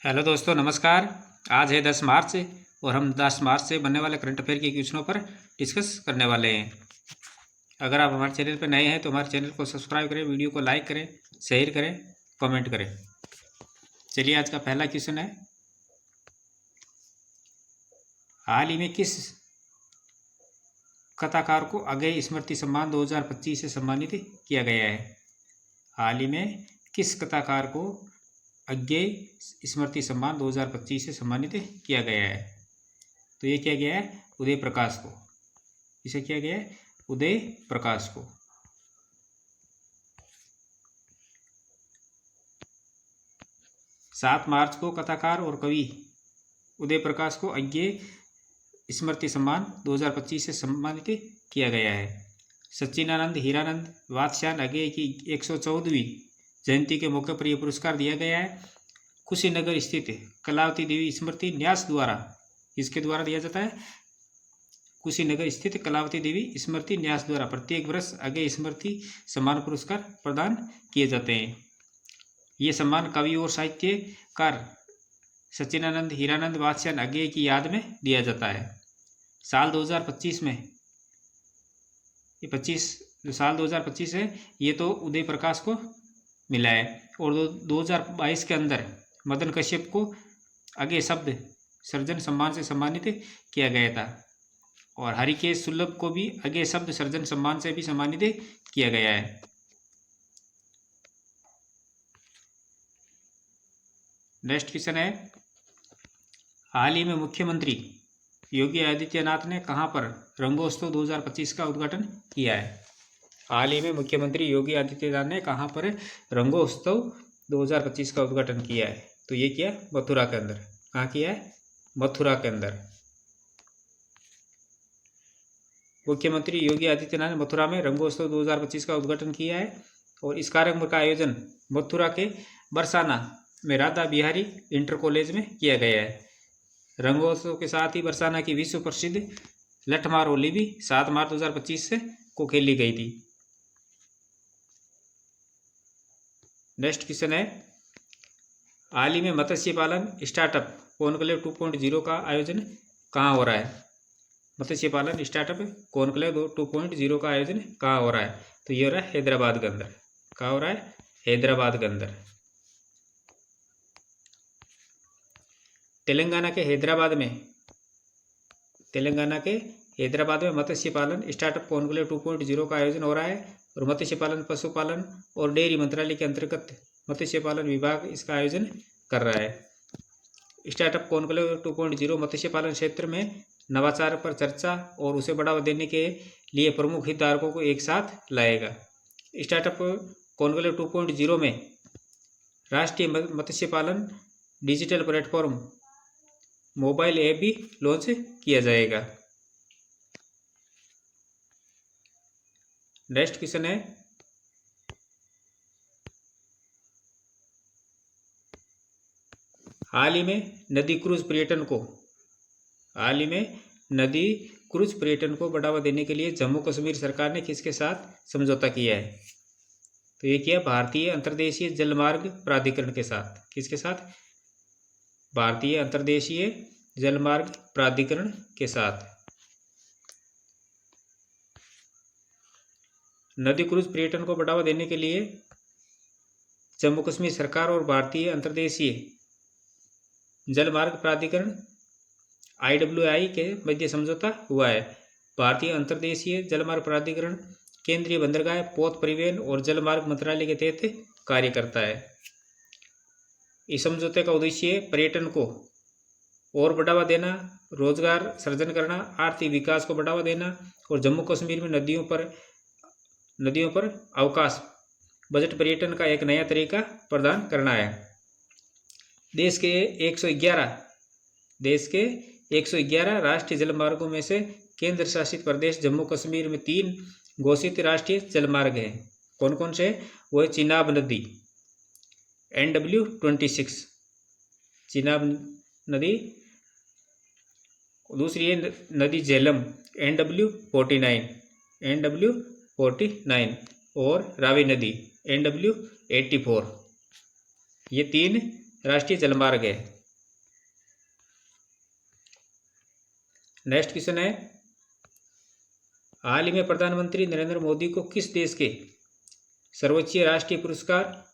Hello दोस्तों, नमस्कार। आज है 10 मार्च और हम 10 मार्च से बनने वाले करंट अफेयर के क्वेश्चनों पर डिस्कस करने वाले हैं। अगर आप हमारे चैनल पर नए हैं तो हमारे चैनल को सब्सक्राइब करें, वीडियो को लाइक करें, शेयर करें, कमेंट करें। चलिए, आज का पहला क्वेश्चन है, हाल ही में किस कथाकार को अगेय स्मृति सम्मान 2025 से सम्मानित किया गया है? हाल ही में किस कथाकार को अगेय स्मृति सम्मान 2025 से सम्मानित किया गया है? तो ये किया गया है उदय प्रकाश को। इसे किया गया है उदय प्रकाश को। सात मार्च को कथाकार और कवि उदय प्रकाश को अगेय स्मृति सम्मान 2025 से सम्मानित किया गया है। सच्चिदानंद हीरानंद वात्स्यायन अगेय की 114वीं जयंती के मौके पर यह पुरस्कार दिया गया है। कुशीनगर स्थित कलावती देवी स्मृति न्यास द्वारा, इसके द्वारा दिया जाता है। कुशीनगर स्थित कलावती देवी स्मृति न्यास द्वारा प्रत्येक वर्ष अगेय स्मृति सम्मान पुरस्कार प्रदान किए जाते हैं। ये सम्मान कवि और साहित्यकार सच्चिदानंद हीरानंद वात्स्यायन अगेय की याद में दिया जाता है। साल 2025 में जो साल 2025 है ये तो उदय प्रकाश को मिला है, और 2022 के अंदर मदन कश्यप को अगेय शब्द सर्जन सम्मान से सम्मानित किया गया था, और हरिकेश सुलभ को भी अगेय शब्द सर्जन सम्मान से भी सम्मानित किया गया है। नेक्स्ट क्वेश्चन है, हाल ही में मुख्यमंत्री योगी आदित्यनाथ ने कहां पर रंगोत्सव 2025 का उद्घाटन किया है? हाल ही में मुख्यमंत्री योगी आदित्यनाथ ने कहां पर रंगोत्सव 2025 का उद्घाटन किया है? तो ये किया मथुरा के अंदर। कहाँ किया है? मथुरा के अंदर। मुख्यमंत्री योगी आदित्यनाथ ने मथुरा में रंगोत्सव 2025 का उद्घाटन किया है, और इस कार्यक्रम का आयोजन मथुरा के बरसाना में राधा बिहारी इंटर कॉलेज में किया गया है। रंगोत्सव के साथ ही बरसाना की विश्व प्रसिद्ध लठमार होली भी 7 मार्च 2025 को खेली गई थी। नेक्स्ट क्वेश्चन है, हाल ही में मत्स्य पालन स्टार्टअप कॉन्क्लेव 2.0 का आयोजन कहाँ हो रहा है? मत्स्य पालन स्टार्टअप कॉन्क्लेव 2.0 का आयोजन कहाँ हो रहा है? तो ये हो रहा है हैदराबाद के अंदर। कहाँ हो रहा है? हैदराबाद के अंदर। तेलंगाना के हैदराबाद में मत्स्य पालन स्टार्टअप कॉन्क्लेव 2.0 का आयोजन हो रहा है, और मत्स्य पालन, पशुपालन और डेयरी मंत्रालय के अंतर्गत मत्स्य पालन विभाग इसका आयोजन कर रहा है। स्टार्टअप कॉन्क्लेव 2.0 मत्स्य पालन क्षेत्र में नवाचार पर चर्चा और उसे बढ़ावा देने के लिए प्रमुख हितधारकों को एक साथ लाएगा। स्टार्टअप कॉन्क्लेव 2.0 में राष्ट्रीय मत्स्य पालन डिजिटल प्लेटफॉर्म मोबाइल ऐप भी लॉन्च किया जाएगा। नेक्स्ट क्वेश्चन है, हाल ही में नदी क्रूज पर्यटन को बढ़ावा देने के लिए जम्मू कश्मीर सरकार ने किसके साथ समझौता किया है? तो ये किया भारतीय अंतर्देशीय जलमार्ग प्राधिकरण के साथ। किसके साथ? भारतीय अंतर्देशीय जलमार्ग प्राधिकरण के साथ। नदी क्रूज पर्यटन को बढ़ावा देने के लिए जम्मू कश्मीर सरकार और भारतीय अंतर्देशीय जलमार्ग प्राधिकरण IWI के मध्य समझौता हुआ है। भारतीय अंतर्देशीय जलमार्ग प्राधिकरण केंद्रीय बंदरगाह, पोत परिवहन और जलमार्ग मंत्रालय के तहत कार्य करता है। इस समझौते का उद्देश्य पर्यटन को और बढ़ावा देना, रोजगार सृजन करना, आर्थिक विकास को बढ़ावा देना, और जम्मू कश्मीर में नदियों पर अवकाश बजट पर्यटन का एक नया तरीका प्रदान करना है। देश के 111 राष्ट्रीय जलमार्गों में से केंद्र शासित प्रदेश जम्मू कश्मीर में 3 घोषित राष्ट्रीय जलमार्ग हैं। कौन कौन से? वो है चिनाब नदी NW26 चिनाब नदी, दूसरी है नदी झेलम NW49 और रावी नदी NW84। ये 3 राष्ट्रीय जलमार्ग है। नेक्स्ट क्वेश्चन है, हाल ही में प्रधानमंत्री नरेंद्र मोदी को किस देश के सर्वोच्च राष्ट्रीय पुरस्कार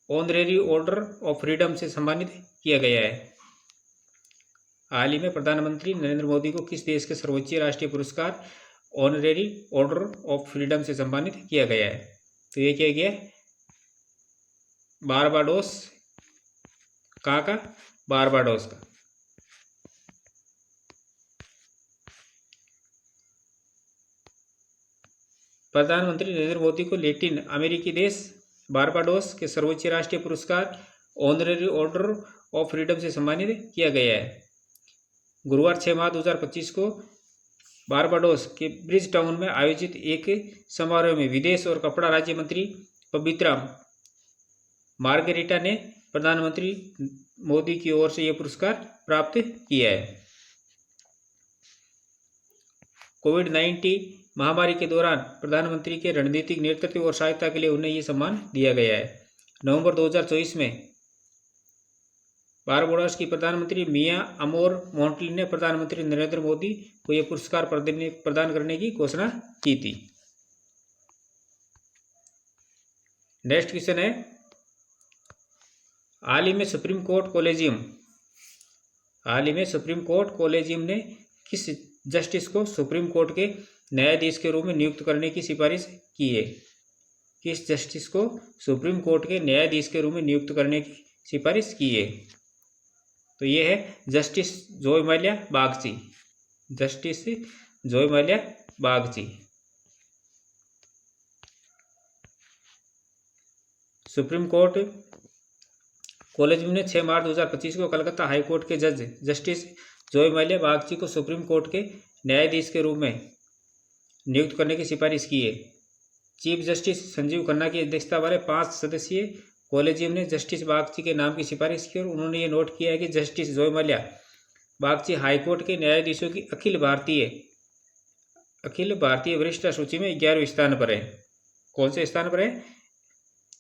ऑनरेरी ऑर्डर ऑफ फ्रीडम से सम्मानित किया गया है? हाल ही में प्रधानमंत्री नरेंद्र मोदी को किस देश के सर्वोच्च राष्ट्रीय पुरस्कार ऑनरेरी ऑर्डर ऑफ फ्रीडम से सम्मानित किया गया है? तो ये किया गया बारबाडोस। कहाँ का? बारबाडोस का। प्रधानमंत्री नरेंद्र मोदी को लैटिन अमेरिकी देश बारबाडोस के सर्वोच्च राष्ट्रीय पुरस्कार ऑनरेरी ऑर्डर ऑफ फ्रीडम से सम्मानित किया गया है। गुरुवार 6 मार्च 2025 को बारबाडोस के ब्रिज टाउन में आयोजित एक समारोह में विदेश और कपड़ा राज्य मंत्री पवित्रा मार्गरेटा ने प्रधानमंत्री मोदी की ओर से यह पुरस्कार प्राप्त किया है। कोविड-19 महामारी के दौरान प्रधानमंत्री के रणनीतिक नेतृत्व और सहायता के लिए उन्हें यह सम्मान दिया गया है। नवंबर 2024 में बारबाडोस की प्रधानमंत्री मिया अमोर मोंटली ने प्रधानमंत्री नरेंद्र मोदी को यह पुरस्कार प्रदान करने की घोषणा की थी। नेक्स्ट क्वेश्चन है, हाल ही में सुप्रीम कोर्ट कोलेजियम ने किस जस्टिस को सुप्रीम कोर्ट के न्यायाधीश के रूप में नियुक्त करने की सिफारिश की है? किस जस्टिस को सुप्रीम कोर्ट के न्यायाधीश के रूप में नियुक्त करने की सिफारिश की है? तो ये है Justice Joymalya Bagchi. Justice Joymalya Bagchi. Supreme Court collegium ने 6 मार्च 2025 को कलकत्ता हाई कोर्ट के जज जस्टिस जोय माल्या बागची को सुप्रीम कोर्ट के न्यायाधीश के रूप में नियुक्त करने की सिफारिश की है। चीफ जस्टिस संजीव खन्ना की अध्यक्षता वाले 5 सदस्यीय कोलेजियम ने जस्टिस बागची के नाम की सिफारिश की और उन्होंने ये नोट किया है कि justice Joymalya Bagchi high court के न्यायाधीशों की अखिल भारतीय वरिष्ठता सूची में 11वें स्थान पर है। कौन से स्थान पर है?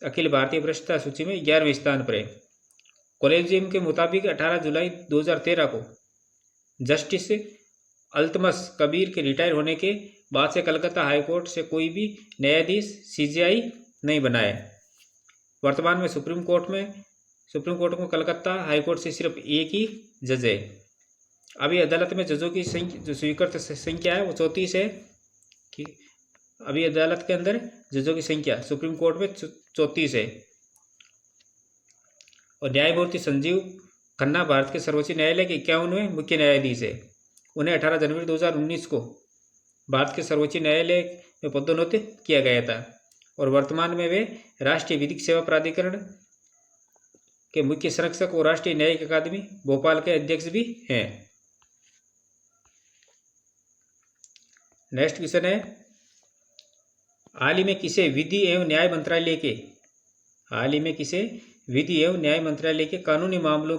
अखिल भारतीय वरिष्ठता सूची में 11वें स्थान पर है। कोलेजियम के मुताबिक 18 जुलाई 2013 को जस्टिस अल्तमस कबीर के रिटायर होने के बाद से कलकत्ता हाईकोर्ट से कोई भी न्यायाधीश सीजेआई नहीं बना है। वर्तमान में सुप्रीम कोर्ट को कलकत्ता हाईकोर्ट से सिर्फ एक ही जज है। अभी अदालत में जजों की जो स्वीकृत संख्या है वो 34 है। अभी अदालत के अंदर जजों की संख्या सुप्रीम कोर्ट में 34 है। और न्यायमूर्ति संजीव खन्ना भारत के सर्वोच्च न्यायालय के 51वें मुख्य न्यायाधीश है। उन्हें 18 जनवरी 2019 को भारत के सर्वोच्च न्यायालय में पदोन्नत किया गया था और वर्तमान में वे राष्ट्रीय विधिक सेवा प्राधिकरण के मुख्य संरक्षक और राष्ट्रीय न्यायिक अकादमी भोपाल के अध्यक्ष भी हैं। नेक्स्ट क्वेश्चन है, हाल ही में किसे विधि एवं न्याय मंत्रालय के कानूनी मामलों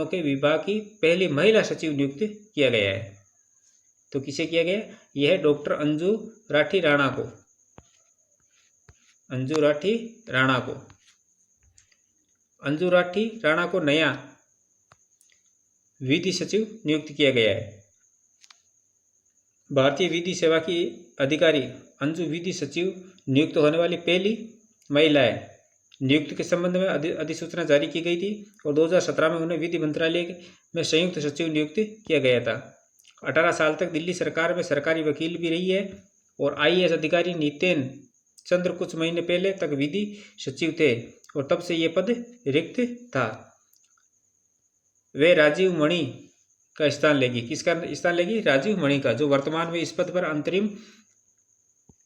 के विभाग की पहली महिला सचिव नियुक्त किया गया है। तो किसे किया गया? यह है डॉक्टर अंजू राठी राणा को नया विधि सचिव नियुक्त किया गया है। भारतीय विधि सेवा की अधिकारी अंजू विधि सचिव नियुक्त होने वाली पहली महिला है। नियुक्ति के संबंध में अधिसूचना जारी की गई थी और 2017 में उन्हें विधि मंत्रालय में संयुक्त सचिव नियुक्त किया गया था। 18 साल तक दिल्ली सरकार में सरकारी वकील भी रही है और आईएएस अधिकारी नितेन चंद्र कुछ महीने पहले तक विधि सचिव थे और तब से ये पद रिक्त था। वे राजीव मणि का स्थान लेगी। किसका स्थान लेगी? राजीव मणि का, जो वर्तमान में इस पद पर अंतरिम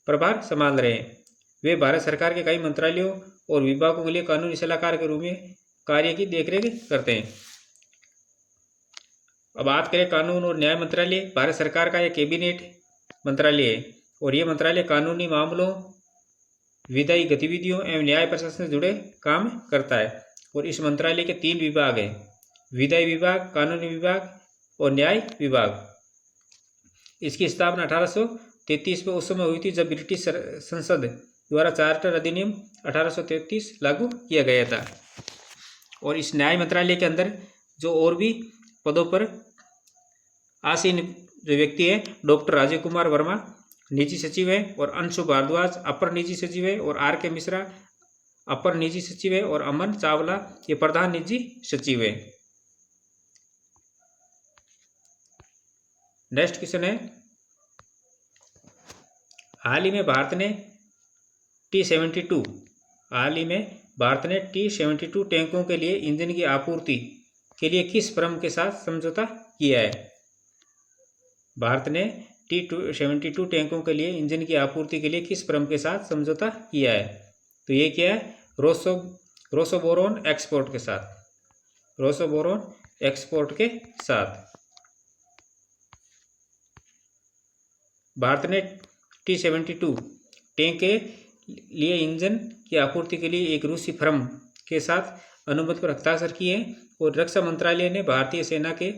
प्रभार संभाल रहे हैं। वे भारत सरकार के कई मंत्रालयों और विभागों के लिए कानूनी सलाहकार के रूप में कार्य की देखरेख करते हैं। अब बात करें कानून और न्याय मंत्रालय। भारत सरकार का यह कैबिनेट मंत्रालय है और यह मंत्रालय कानूनी मामलों, विधायी गतिविधियों एवं न्याय प्रशासन से जुड़े काम करता है। और इस मंत्रालय के 3 विभाग हैं: विधायी विभाग, कानूनी विभाग और न्याय विभाग। इसकी स्थापना 1833 में उस समय हुई थी जब ब्रिटिश संसद द्वारा चार्टर अधिनियम 1833 लागू किया गया था। और इस न्याय मंत्रालय के अंदर जो और भी पदों पर आसीन जो व्यक्ति है, डॉक्टर राजीव कुमार वर्मा निजी सचिव है, और अंशु भारद्वाज अपर निजी सचिव है, और आर के मिश्रा अपर निजी सचिव है, और अमन चावला ये प्रधान निजी सचिव है। नेक्स्ट क्वेश्चन है, हाल ही में भारत ने T-72 टैंकों के लिए इंजन की आपूर्ति के लिए किस फर्म के साथ समझौता किया है? भारत ने T-72 टैंकों के लिए इंजन की आपूर्ति के लिए किस फर्म के साथ समझौता किया है? तो ये क्या है? रोसोबोरोन एक्सपोर्ट के साथ, रोसोबोरोन एक्सपोर्ट के साथ। भारत ने T-72 टैंक के लिए इंजन की आपूर्ति के लिए एक रूसी फर्म के साथ अनुबंध पर हस्ताक्षर किए हैं, और रक्षा मंत्रालय ने भारतीय सेना के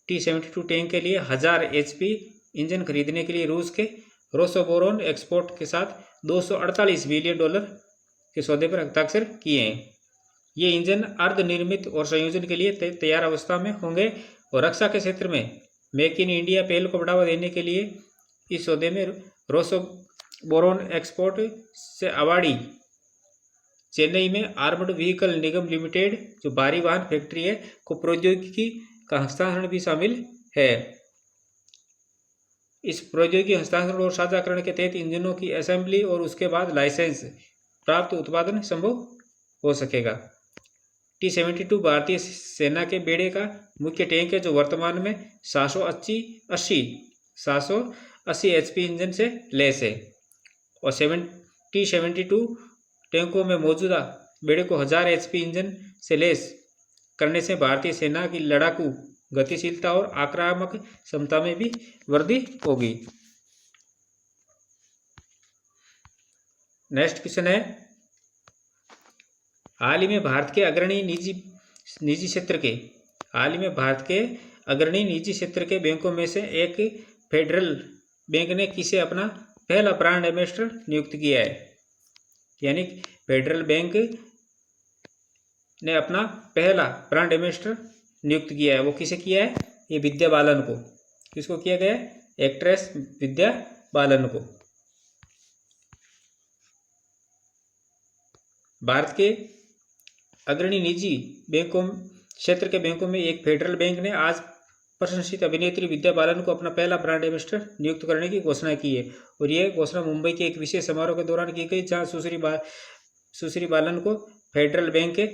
T-72 टैंक के लिए 1000 HP इंजन खरीदने के लिए रूस के रोसोबोरोन एक्सपोर्ट के साथ $248 बिलियन के सौदे पर हस्ताक्षर किए हैं। ये इंजन अर्धनिर्मित और संयोजन के लिए तैयार अवस्था में होंगे, और रक्षा के क्षेत्र में मेक इन इंडिया पहल को बढ़ावा देने के लिए इस सौदे में रोसोबोरोन एक्सपोर्ट से अवाड़ी चेन्नई में आर्मड व्हीकल निगम लिमिटेड जो भारी वाहन फैक्ट्री है को प्रौद्योगिकी का हस्तांतरण भी शामिल है। इस प्रौद्योगिकी हस्तांतरण और साझाकरण के तहत इंजनों की असेंबली और उसके बाद लाइसेंस प्राप्त उत्पादन संभव हो सकेगा। T-72 भारतीय सेना के बेड़े का मुख्य टैंक है, जो वर्तमान में 780 HP इंजन से लैस है, और T-72 टैंकों में मौजूदा बेड़े को 1000 HP इंजन से लैस करने से भारतीय सेना की लड़ाकू गतिशीलता और आक्रामक क्षमता में भी वृद्धि होगी। नेक्स्ट क्वेश्चन है, हाल ही में भारत के अग्रणी निजी क्षेत्र के बैंकों में से एक फेडरल बैंक ने किसे अपना पहला ब्रांड एम्बेसडर नियुक्त किया है? यानी फेडरल बैंक ने अपना पहला ब्रांड एम्बेसडर नियुक्त किया है। वो किसे किया है? ये विद्या बालन को। किसको किया गया है? एक्ट्रेस विद्या बालन को। भारत के अग्रणी निजी क्षेत्र के बैंकों में एक फेडरल बैंक ने आज प्रशंसित अभिनेत्री विद्या बालन को अपना पहला ब्रांड एम्बेसडर नियुक्त करने की घोषणा की है, और यह घोषणा मुंबई के एक विशेष समारोह के दौरान की गई, जहां सुश्री बालन को फेडरल बैंक के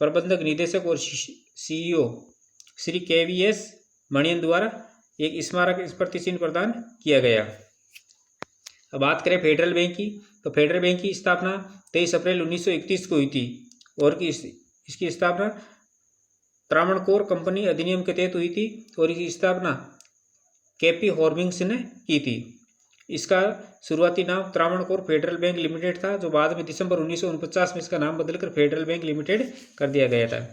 प्रबंधक निदेशक और CEO श्री KVS मणियन द्वारा एक स्मारक स्मृति चिन्ह प्रदान किया गया। अब बात करें फेडरल बैंक की, तो फेडरल बैंक की स्थापना 23 अप्रैल 1931 को हुई थी, और इसकी स्थापना त्रावणकोर कंपनी अधिनियम के तहत हुई थी, और इसकी स्थापना KP हॉर्मिंग्स ने की थी। इसका शुरुआती नाम त्रावणकोर फेडरल बैंक लिमिटेड था, जो बाद में दिसंबर 1949 में इसका नाम बदलकर फेडरल बैंक लिमिटेड कर दिया गया था,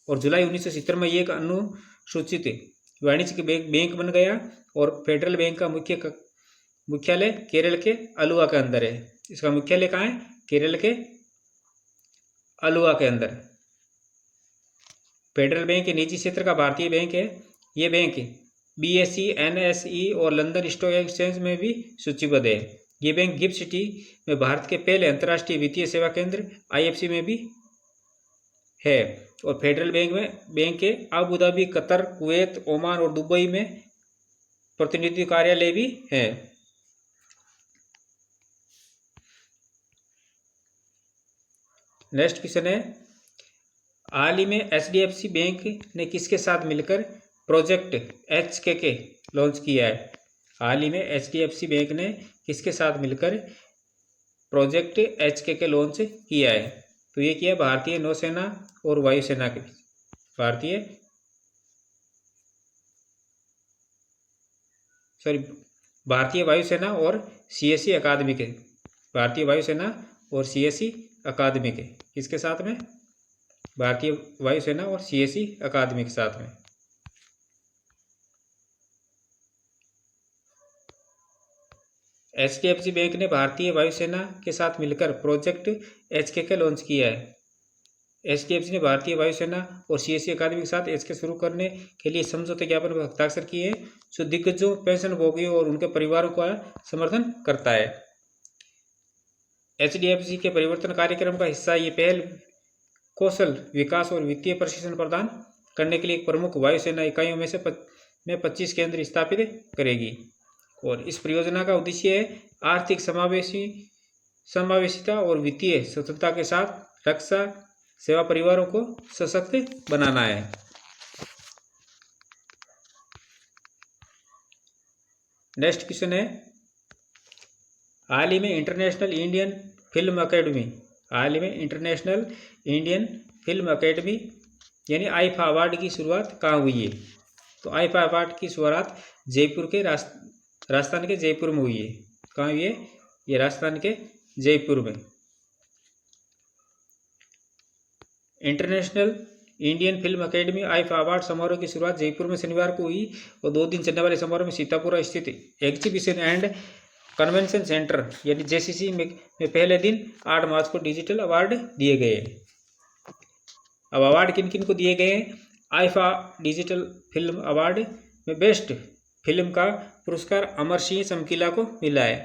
और जुलाई 1970 में ये एक अनुसूचित वाणिज्यिक बैंक बन गया, और फेडरल बैंक का मुख्यालय केरल के अलुवा के अंदर है। इसका मुख्यालय कहाँ है? केरल के अलुवा के अंदर। फेडरल बैंक निजी क्षेत्र का भारतीय बैंक है। ये बैंक BSE, NSE और लंदन स्टॉक एक्सचेंज में भी सूचीबद्ध है। ये बैंक गिफ्ट सिटी में भारत के पहले अंतर्राष्ट्रीय वित्तीय सेवा केंद्र IFC में भी है, और फेडरल बैंक के Abu Dhabi, Qatar, Kuwait, Oman और दुबई में प्रतिनिधि कार्यालय भी है। नेक्स्ट क्वेश्चन है, हाल ही में HDFC बैंक ने किसके साथ मिलकर प्रोजेक्ट HKK लॉन्च किया है? हाल ही में HDFC बैंक ने किसके साथ मिलकर प्रोजेक्ट HKK लॉन्च किया है? तो ये किया भारतीय नौसेना और वायुसेना के बीच, भारतीय वायुसेना और CSE अकादमी के, भारतीय वायुसेना और CSE अकादमी के किसके साथ में? भारतीय वायुसेना और CSE अकादमी के साथ में। HDFC बैंक ने भारतीय वायुसेना के साथ मिलकर प्रोजेक्ट HKK लॉन्च किया है। HDFC ने भारतीय वायुसेना और CSE अकादमी के साथ HK शुरू करने के लिए समझौते ज्ञापन पर हस्ताक्षर किए हैं, जो दिग्गजों, पेंशन भोगियों और उनके परिवारों का समर्थन करता है। HDFC के परिवर्तन कार्यक्रम का हिस्सा ये पहल कौशल विकास और वित्तीय प्रशिक्षण प्रदान करने के लिए एक प्रमुख वायुसेना इकाइयों में से 25 केंद्र स्थापित करेगी। और इस परियोजना का उद्देश्य है आर्थिक समावेशिता और वित्तीय स्वतंत्रता के साथ रक्षा सेवा परिवारों को सशक्त बनाना है। नेक्स्ट क्वेश्चन है, हाल ही में इंटरनेशनल इंडियन फिल्म अकेडमी यानी आईफा अवार्ड की शुरुआत कहाँ हुई है? तो आईफा अवार्ड की शुरुआत जयपुर के राजस्थान के जयपुर में हुई है। कहाँ हुई है? ये राजस्थान के जयपुर में। International Indian film academy IIFA award समारोह की शुरुआत जयपुर में शनिवार को हुई और 2 दिन चलने वाले समारोह में सीतापुर स्थित एग्जीबिशन एंड कन्वेंशन सेंटर यानी JCC में पहले दिन 8 मार्च को डिजिटल अवार्ड दिए गए। अब अवार्ड किन किन को दिए गए हैं? आईफा डिजिटल फिल्म अवार्ड में बेस्ट फिल्म का पुरस्कार अमर सिंह चमकीला को मिला है।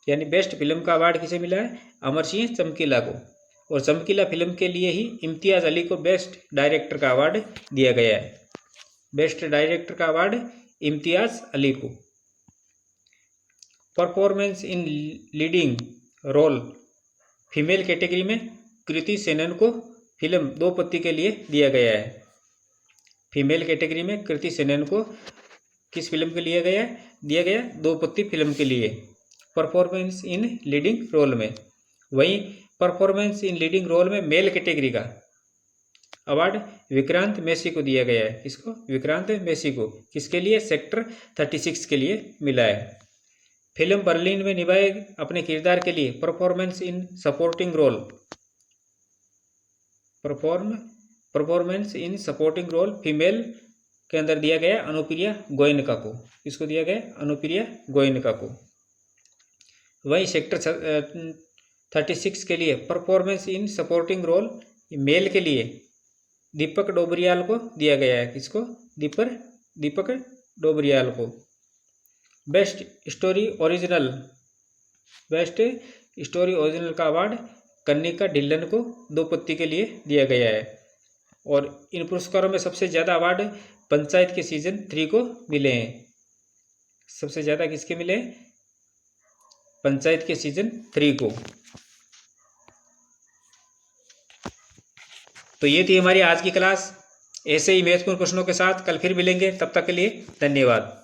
यानी बेस्ट फिल्म का अवार्ड किसे मिला है? अमर सिंह चमकीला को। और चमकीला फिल्म के लिए ही इम्तियाज अली को बेस्ट डायरेक्टर का अवार्ड दिया गया है। बेस्ट डायरेक्टर का अवार्ड इम्तियाज अली को। Performance in leading role female category में कृति सेनन को फिल्म दो पत्ती के लिए दिया गया है। फीमेल कैटेगरी में कृति सेनन को किस फिल्म के लिए दिया गया? दो पत्ती फिल्म के लिए परफॉर्मेंस इन लीडिंग रोल में। वहीं परफॉर्मेंस इन लीडिंग रोल में मेल कैटेगरी का अवार्ड विक्रांत मैसी को दिया गया है। किसको? विक्रांत मैसी को। किसके लिए? सेक्टर 36 के लिए मिला है। फिल्म बर्लिन में निभाए अपने किरदार के लिए performance in supporting role performance in supporting role female के अंदर दिया गया अनुप्रिया गोयनका को। किसको दिया गया? अनुप्रिया गोयनका को। वहीं सेक्टर 36 के लिए performance in supporting role male के लिए दीपक डोबरियाल को दिया गया है। किसको? दीपक डोबरियाल को। बेस्ट स्टोरी ओरिजिनल का अवार्ड कन्निका ढिल्लन को दो पत्ती के लिए दिया गया है। और इन पुरस्कारों में सबसे ज़्यादा अवार्ड पंचायत के सीजन 3 को मिले हैं। सबसे ज़्यादा किसके मिले? पंचायत के सीजन 3 को। तो ये थी हमारी आज की क्लास। ऐसे ही महत्वपूर्ण प्रश्नों के साथ कल फिर मिलेंगे। तब तक के लिए धन्यवाद।